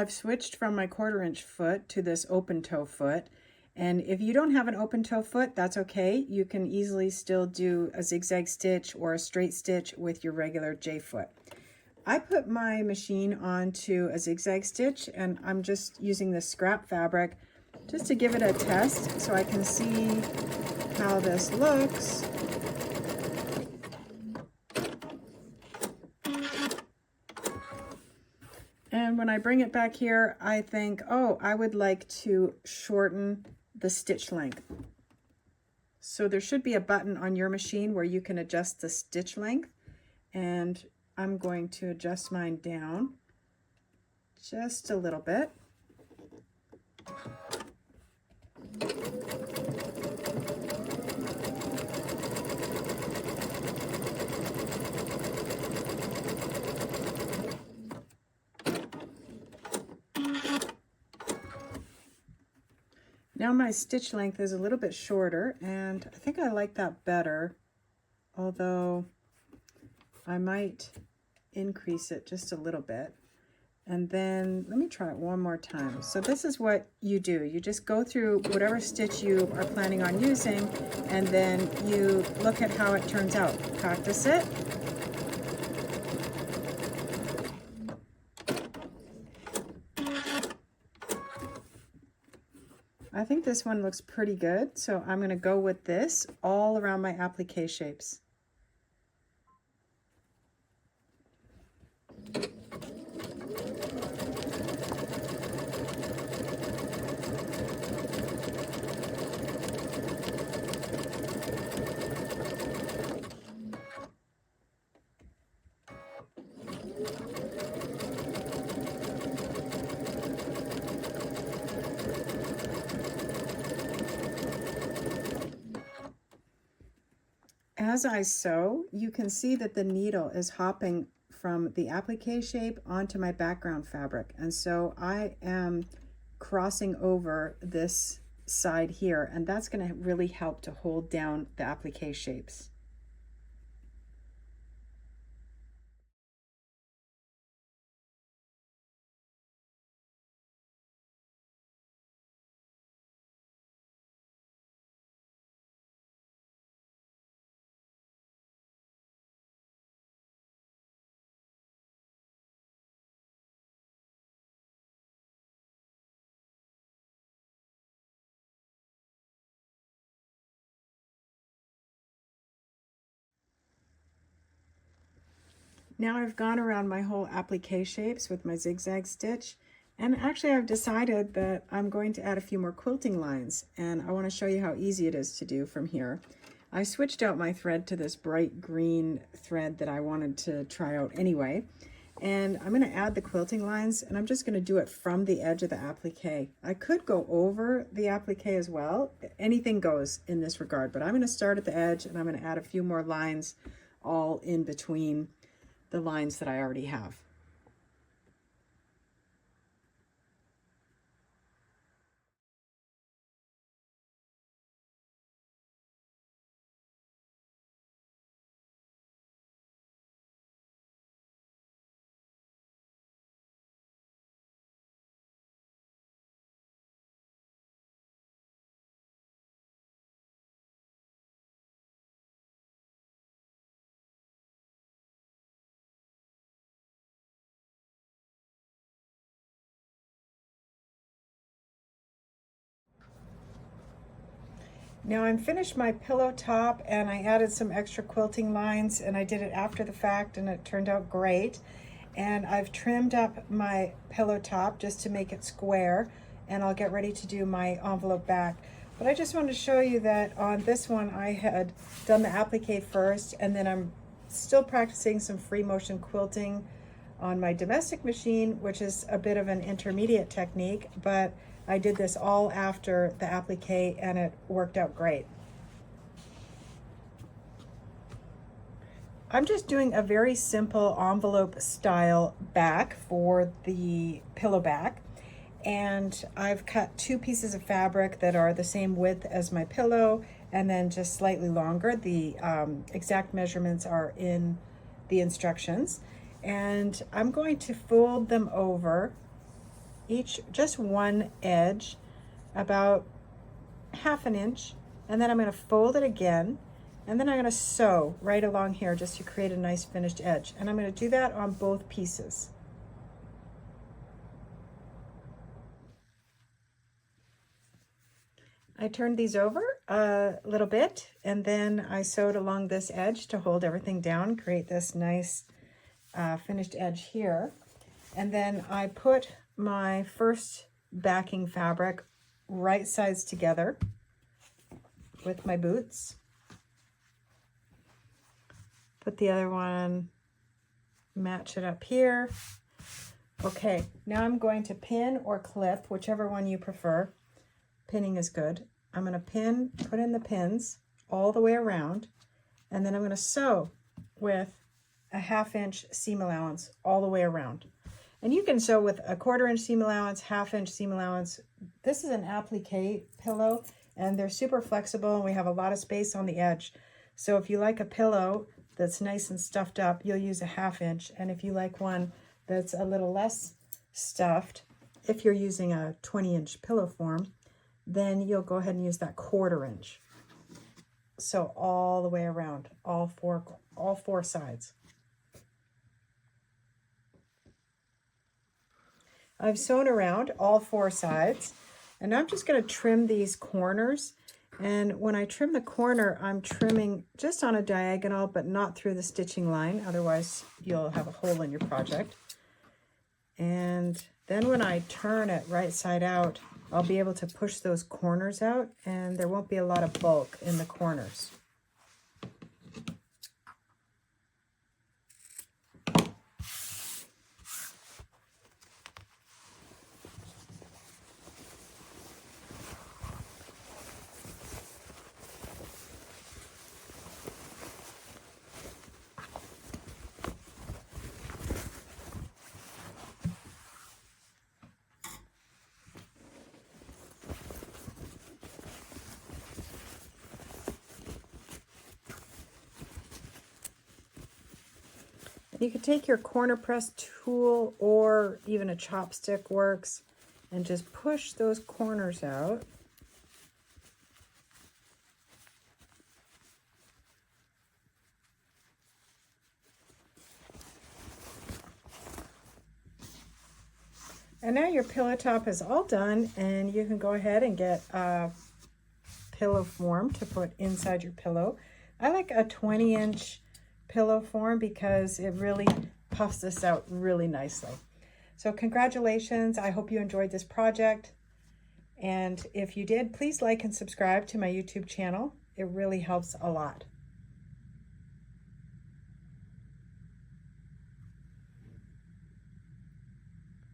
I've switched from my 1/4" foot to this open toe foot. And if you don't have an open toe foot, that's okay. You can easily still do a zigzag stitch or a straight stitch with your regular J foot. I put my machine onto a zigzag stitch, and I'm just using this scrap fabric just to give it a test so I can see how this looks. And when I bring it back here, I think, oh, I would like to shorten the stitch length. So there should be a button on your machine where you can adjust the stitch length, and I'm going to adjust mine down just a little bit. Now my stitch length is a little bit shorter, and I think I like that better, although I might increase it just a little bit. And then let me try it one more time. So this is what you do. You just go through whatever stitch you are planning on using, and then you look at how it turns out. Practice it. I think this one looks pretty good, so I'm going to go with this all around my applique shapes. As I sew, you can see that the needle is hopping from the applique shape onto my background fabric. And so I am crossing over this side here, and that's going to really help to hold down the applique shapes. Now I've gone around my whole applique shapes with my zigzag stitch, and actually I've decided that I'm going to add a few more quilting lines, and I want to show you how easy it is to do from here. I switched out my thread to this bright green thread that I wanted to try out anyway, and I'm going to add the quilting lines, and I'm just going to do it from the edge of the applique. I could go over the applique as well. Anything goes in this regard, but I'm going to start at the edge, and I'm going to add a few more lines all in between the lines that I already have. Now I'm finished my pillow top, and I added some extra quilting lines, and I did it after the fact, and it turned out great. And I've trimmed up my pillow top just to make it square, and I'll get ready to do my envelope back. But I just wanted to show you that on this one I had done the applique first, and then I'm still practicing some free motion quilting on my domestic machine, which is a bit of an intermediate technique, but I did this all after the applique, and it worked out great. I'm just doing a very simple envelope style back for the pillow back, and I've cut 2 pieces of fabric that are the same width as my pillow, and then just slightly longer. The exact measurements are in the instructions, and I'm going to fold them over just one edge, about 1/2 inch, and then I'm going to fold it again, and then I'm going to sew right along here just to create a nice finished edge. And I'm going to do that on both pieces. I turned these over a little bit, and then I sewed along this edge to hold everything down, create this nice finished edge here. And then I put my first backing fabric right sides together with my boots. Put the other one, match it up here. Okay, now I'm going to pin or clip, whichever one you prefer. Pinning is good. I'm going to pin, put in the pins all the way around, and then I'm going to sew with a 1/2 inch seam allowance all the way around. And you can sew with a 1/4 inch seam allowance, 1/2 inch seam allowance. This is an applique pillow, and they're super flexible, and we have a lot of space on the edge. So if you like a pillow that's nice and stuffed up, you'll use a 1/2 inch. And if you like one that's a little less stuffed, if you're using a 20-inch pillow form, then you'll go ahead and use that 1/4 inch. So all the way around, all four sides. I've sewn around all 4 sides, and I'm just going to trim these corners. And when I trim the corner, I'm trimming just on a diagonal, but not through the stitching line. Otherwise, you'll have a hole in your project. And then when I turn it right side out, I'll be able to push those corners out, and there won't be a lot of bulk in the corners. You could take your corner press tool, or even a chopstick works, and just push those corners out. And now your pillow top is all done, and you can go ahead and get a pillow form to put inside your pillow. I like a 20-inch pillow form because it really puffs this out really nicely. So congratulations. I hope you enjoyed this project. And if you did, please like and subscribe to my YouTube channel. It really helps a lot.